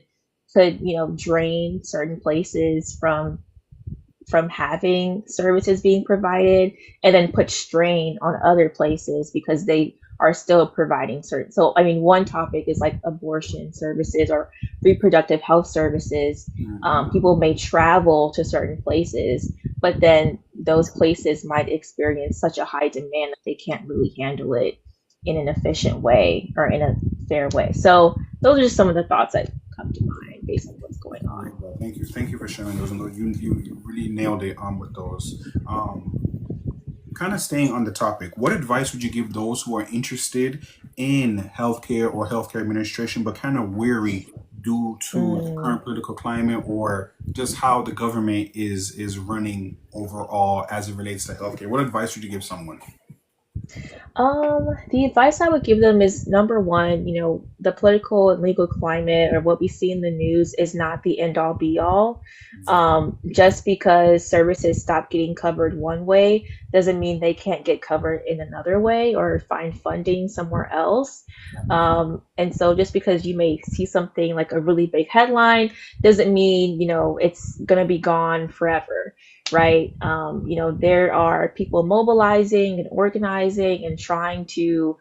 drain certain places from having services being provided and then put strain on other places because they are still providing certain. So I mean one topic is like abortion services or reproductive health services. Hmm. People may travel to certain places, but then those places might experience such a high demand that they can't really handle it in an efficient way or in a fair way. So those are just some of the thoughts that come to mind based on what's going I on. love that. Thank you for sharing those. And you really nailed it with those. Kind of staying on the topic, what advice would you give those who are interested in healthcare or healthcare administration, but kind of weary due to the Mm. current political climate or just how the government is running overall as it relates to healthcare? What advice would you give someone? The advice I would give them is number one, the political and legal climate or what we see in the news is not the end all be all. Exactly. Just because services stop getting covered one way doesn't mean they can't get covered in another way or find funding somewhere else. And so just because you may see something like a really big headline doesn't mean, it's going to be gone forever, right? There are people mobilizing and organizing and trying to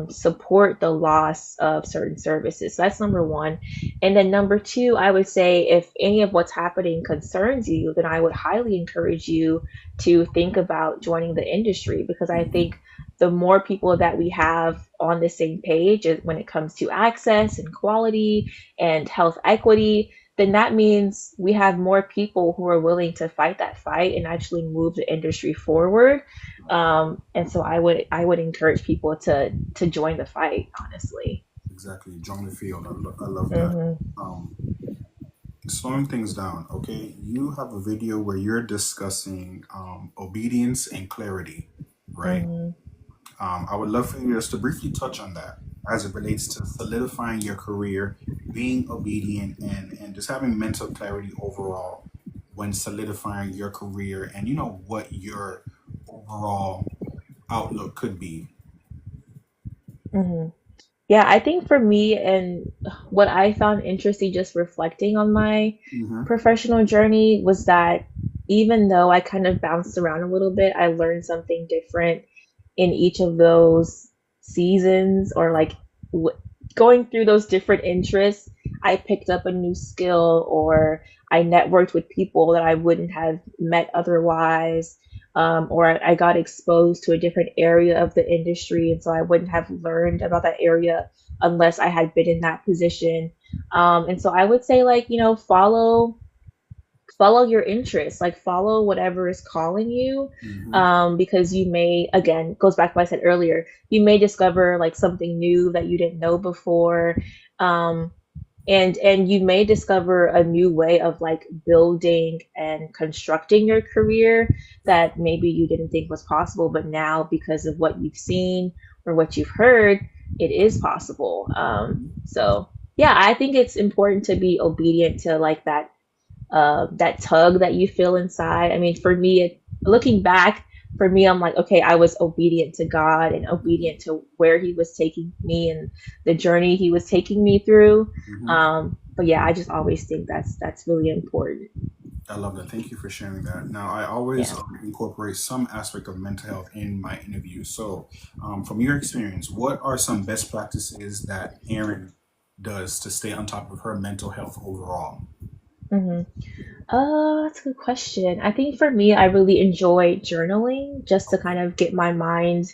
support the loss of certain services. So that's number one. And then number two, I would say if any of what's happening concerns you, then I would highly encourage you to think about joining the industry because I Hmm. think the more people that we have on the same page when it comes to access and quality and health equity, then that means we have more people who are willing to fight that fight and actually move the industry forward. And so I would encourage people to join the fight, honestly. Exactly. Join the field. I love that. Hmm. Um, Slowing things down, okay? You have a video where you're discussing obedience and clarity, right? Hmm. I would love for you just to briefly touch on that as it relates to solidifying your career, being obedient, and just having mental clarity overall when solidifying your career and what your overall outlook could be. Hmm. Yeah, I think for me and what I found interesting just reflecting on my Mm-hmm. professional journey was that even though I kind of bounced around a little bit, I learned something different in each of those seasons or like w- going through those different interests. I picked up a new skill or I networked with people that I wouldn't have met otherwise. Or I got exposed to a different area of the industry, and so I wouldn't have learned about that area unless I had been in that position. And so I would say, like, follow your interests, like follow whatever is calling you, Mm-hmm. because you may, again, goes back to what I said earlier, you may discover like something new that you didn't know before. um, and you may discover a new way of like building and constructing your career that maybe you didn't think was possible, but now because of what you've seen or what you've heard, it is possible. So yeah, I think it's important to be obedient to like that tug that you feel inside. I mean, for me, looking back, for me, I'm like, okay, I was obedient to God and obedient to where He was taking me and the journey He was taking me through. Mm-hmm. But yeah, I just always think that's really important. I love that. Thank you for sharing that. Now, I always Yeah. incorporate some aspect of mental health in my interview. So, from your experience, what are some best practices that Eryn does to stay on top of her mental health overall? hmm that's a good question. I think for me, I really enjoy journaling just to Okay. kind of get my mind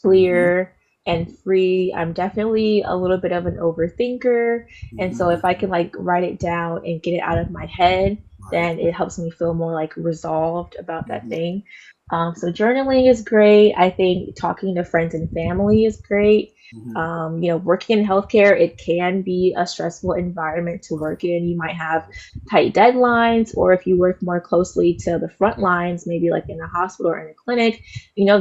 Mm-hmm. clear and free. I'm definitely a little bit of an overthinker. And so if I Mm-hmm. can like write it down and get it out of my head, Right. then it helps me feel more like resolved about that Mm-hmm. thing. So journaling is great. I think talking to friends and family is great. Mm-hmm. Working in healthcare, it can be a stressful environment to Right. work in. You might have Right. tight deadlines, or if you work more closely to the front lines, maybe like in a hospital or in a clinic,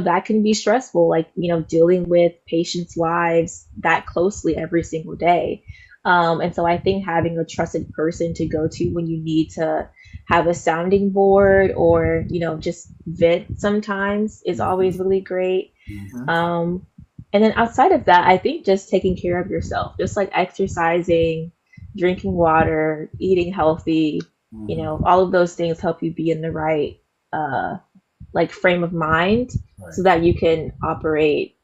that can be stressful, like, dealing with patients' lives that closely every single day. And so I think having a trusted person to go to when you need to have a sounding board or, just vent sometimes is always Mm-hmm. really great. Mm-hmm. Um, and then outside of that, I think just taking care of yourself, just like exercising, drinking water, eating healthy, Mm-hmm. all of those things help you be in the right uh like frame of mind Right. so that you can operate,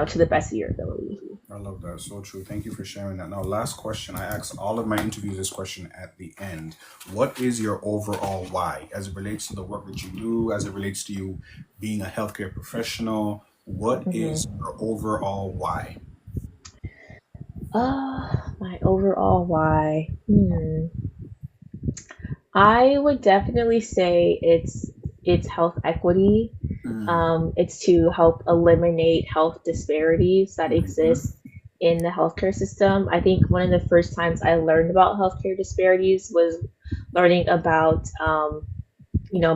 to the best of your ability. I love that. So true. Thank you for sharing that. Now, last question. I ask all of my interviews this question at the end. What is your overall why as it relates to the work that you do, as it relates to you being a healthcare professional? What is hmm your overall why? My overall why. I would definitely say it's health equity. Mm. It's to help eliminate health disparities that Mm-hmm. exist in the healthcare system. I think one of the first times I learned about healthcare disparities was learning about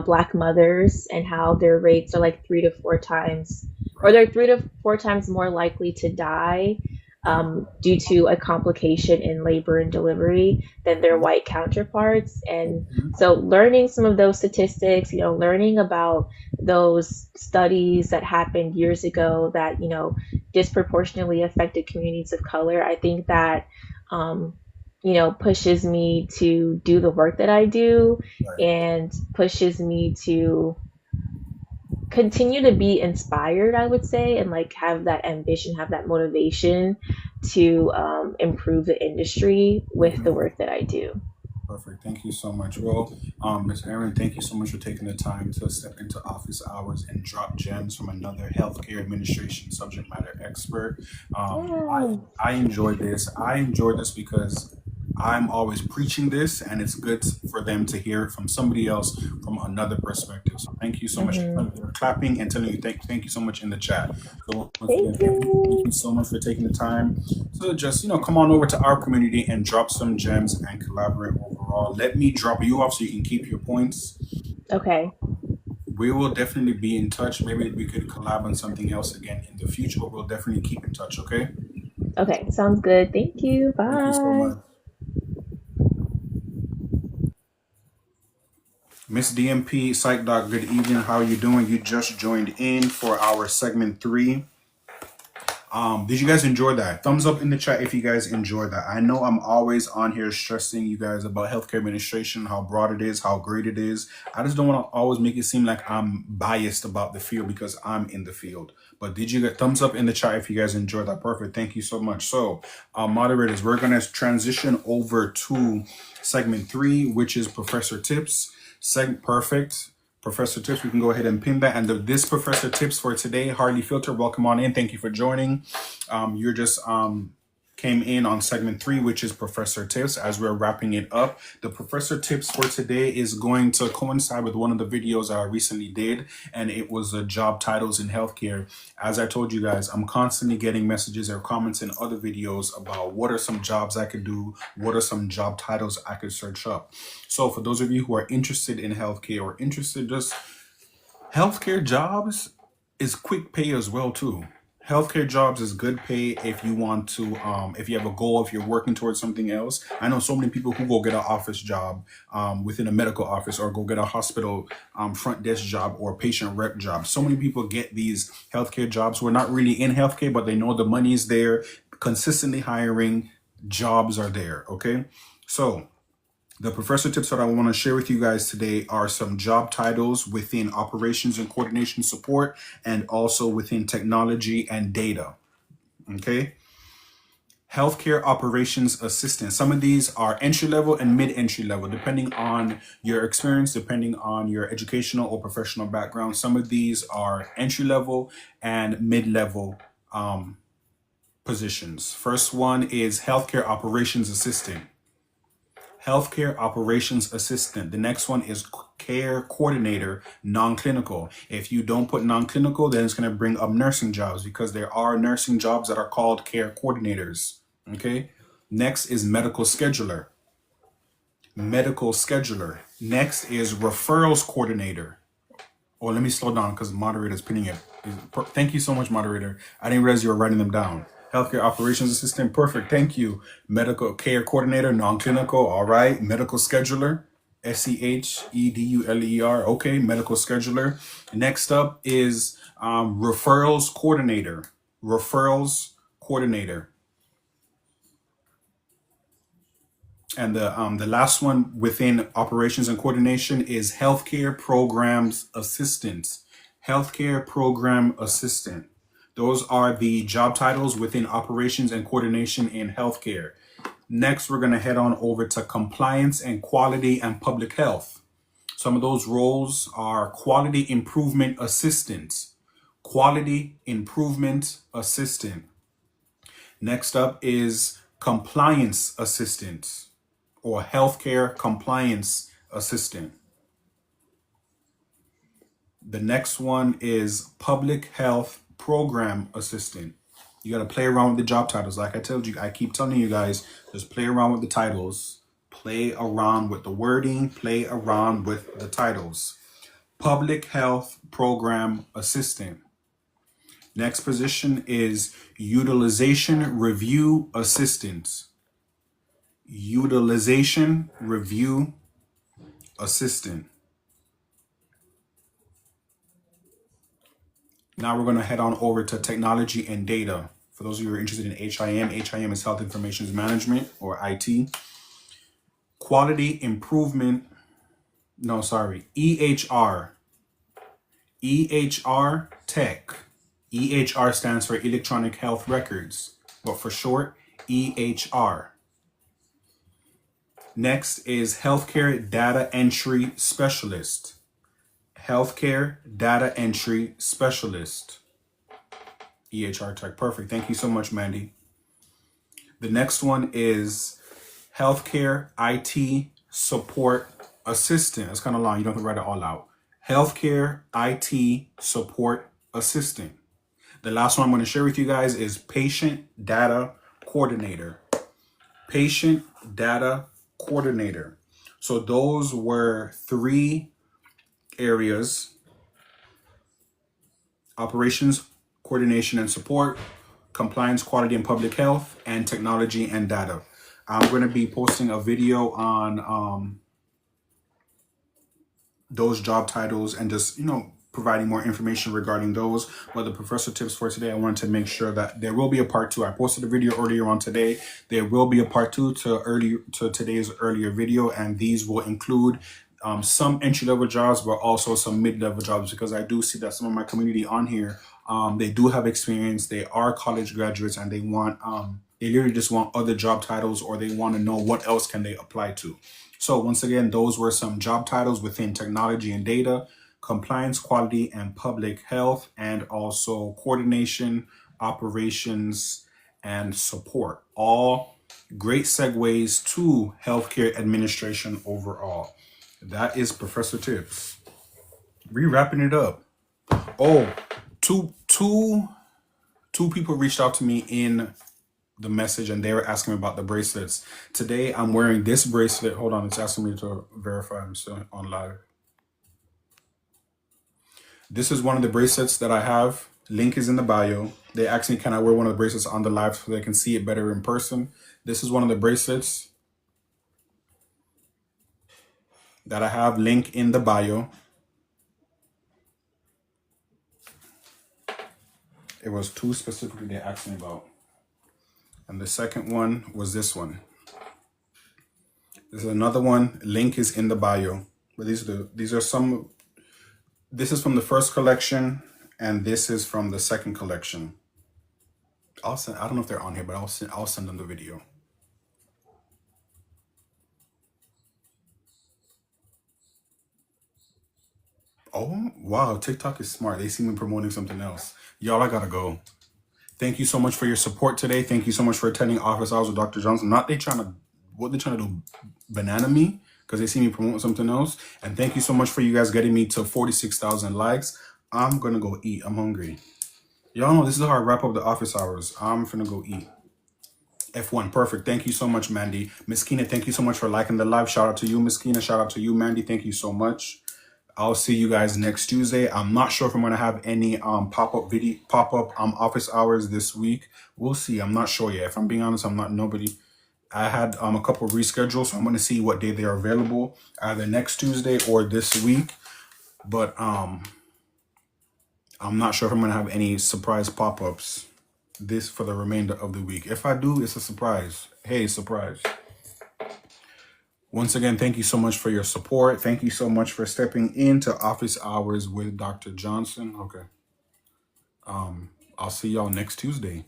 Black mothers and how their rates are like 3 to 4 times, or Right. they're 3 to 4 times more likely to die Yep. due to a complication in labor and delivery than their Mm-hmm. white counterparts. And Mm-hmm. so, learning some of those statistics, learning about those studies that happened years ago that, disproportionately affected communities of color, I think that, um, pushes me to do the work that I do Right. and pushes me to continue to be inspired, I would say, and like have that ambition, have that motivation to improve the industry with the Mm-hmm. work that I do. Perfect. Thank you so much. Well, Ms. Eryn, thank you so much for taking the time to step into office hours and drop gems from another healthcare administration subject matter expert. Yeah. I enjoyed this. I enjoyed this because I'm always preaching this, and it's good for them to hear it from somebody else from another perspective. So thank you so much. hmm They're clapping and telling you thank you so much in the chat. So once again, Thank thank you you. so much for taking the time. So just come on over to our community and drop some gems and collaborate overall. Let me drop you off so you can keep your points. Okay. We will definitely be in touch. Maybe we could collab on something else again in the future, but we'll definitely keep in touch. Okay. Okay. Sounds good. Thank you. Thank you so Bye. much, Miss DMP Psych Doc. Good evening. How are you doing? You just joined in for our segment 3. Did you guys enjoy that? Thumbs up in the chat if you guys enjoyed that. I know I'm always on here stressing you guys about healthcare administration, how broad it is, how great it is. I just don't want to always make it seem like I'm biased about the field because I'm in the field. But did you get thumbs up in the chat if you guys enjoyed that? Perfect. Thank you so much. So, moderators, we're going to transition over to segment 3, which is Professor Tips. Perfect. Professor Tips, we can go ahead and pin that. And this Professor Tips for today, Hardly Filter, welcome on in. Thank you for joining. You're just came in on segment 3, which is Professor Tips. As we're wrapping it up, the Professor Tips for today is going to coincide with one of the videos I recently did, and it was job titles in healthcare. As I told you guys, I'm constantly getting messages or comments in other videos about what are some jobs I could do, what are some job titles I could search up. So for those of you who are interested in healthcare or interested just healthcare jobs is quick pay as well too. Healthcare jobs is good pay if you want to if you have a goal, if you're working towards something else. I know so many people who go get an office job within a medical office or go get a hospital front desk job or patient rep job. So many people get these healthcare jobs who are not really in healthcare, but they know the money's there, consistently hiring, jobs are there. Okay. So the professor tips that I want to share with you guys today are some job titles within operations and coordination support and also within technology and data. Okay. Healthcare operations assistant. Some of these are entry level and mid entry level, depending on your experience, depending on your educational or professional background. Some of these are entry level and mid level positions. First one is healthcare operations assistant. Healthcare operations assistant. The next one is care coordinator, non-clinical. If you don't put non-clinical, then it's going to bring up nursing jobs, because there are nursing jobs that are called care coordinators. Okay. Next is medical scheduler. Medical scheduler. Next is referrals coordinator. Oh, let me slow down because the moderator is pinning it. Thank you so much, moderator. I didn't realize you were writing them down. Healthcare operations assistant. Perfect. Thank you. Medical care coordinator, non-clinical. All right. Medical scheduler. scheduler. Okay. Medical scheduler. Next up is referrals coordinator. Referrals coordinator. And the last one within operations and coordination is healthcare programs assistant. Healthcare program assistant. Those are the job titles within operations and coordination in healthcare. Next, we're going to head on over to compliance and quality and public health. Some of those roles are quality improvement assistant. Quality improvement assistant. Next up is compliance assistant, or healthcare compliance assistant. The next one is public health program assistant. You got to play around with the job titles. Like I told you, I keep telling you guys, just play around with the titles, play around with the wording, play around with the titles. Public health program assistant. Next position is utilization review assistant. Utilization review assistant. Now we're going to head on over to technology and data. For those of you who are interested in HIM is Health Information Management, or IT. Quality improvement, EHR. EHR tech. EHR stands for Electronic Health Records, but for short, EHR. Next is healthcare data entry specialist. Healthcare data entry specialist. EHR tech. Perfect. Thank you so much, Mandy. The next one is healthcare IT support assistant. That's kind of long. You don't have to write it all out. Healthcare IT support assistant. The last one I'm going to share with you guys is patient data coordinator. Patient data coordinator. So those were 3 areas: operations, coordination and support, compliance, quality and public health, and technology and data. I'm going to be posting a video on those job titles and just, providing more information regarding those. But the professor tips for today, I wanted to make sure that there will be a part 2. I posted a video earlier on today. There will be a part 2 to today's earlier video, and these will include some entry-level jobs, but also some mid-level jobs, because I do see that some of my community on here, they do have experience, they are college graduates, and they want, they literally just want other job titles, or they want to know what else can they apply to. So once again, those were some job titles within technology and data, compliance, quality, and public health, and also coordination, operations, and support. All great segues to healthcare administration overall. That is Professor Tips. Wrapping it up. Oh, two people reached out to me in the message, and they were asking me about the bracelets. Today, I'm wearing this bracelet. Hold on, it's asking me to verify I'm still on live. This is one of the bracelets that I have. Link is in the bio. They asked me, can I wear one of the bracelets on the live so they can see it better in person? This is one of the bracelets that I have. Link in the bio. It was 2 specifically they asked me about. And the second one was this one. This is another one. Link is in the bio. But these are some. This is from the first collection, and this is from the second collection. I'll send. I don't know if they're on here, but I'll send them the video. Oh wow, TikTok is smart. They see me promoting something else. Y'all, I gotta go. Thank you so much for your support today. Thank you so much for attending office hours with Dr. Johnson. Not they trying to what they trying to do, banana me because they see me promoting something else. And thank you so much for you guys getting me to 46,000 likes. I'm gonna go eat. I'm hungry. Y'all know this is how I wrap up the office hours. I'm finna go eat. F1, perfect. Thank you so much, Mandy. Miss Keena, thank you so much for liking the live. Shout out to you, Miss Keena. Shout out to you, Mandy. Thank you so much. I'll see you guys next Tuesday. I'm not sure if I'm gonna have any pop-up office hours this week. We'll see. I'm not sure yet. If I'm being honest, I'm not nobody. I had a couple reschedules, so I'm gonna see what day they are available, either next Tuesday or this week. But I'm not sure if I'm gonna have any surprise pop-ups this for the remainder of the week. If I do, it's a surprise. Hey, surprise. Once again, thank you so much for your support. Thank you so much for stepping into office hours with Dr. Johnson. Okay. I'll see y'all next Tuesday.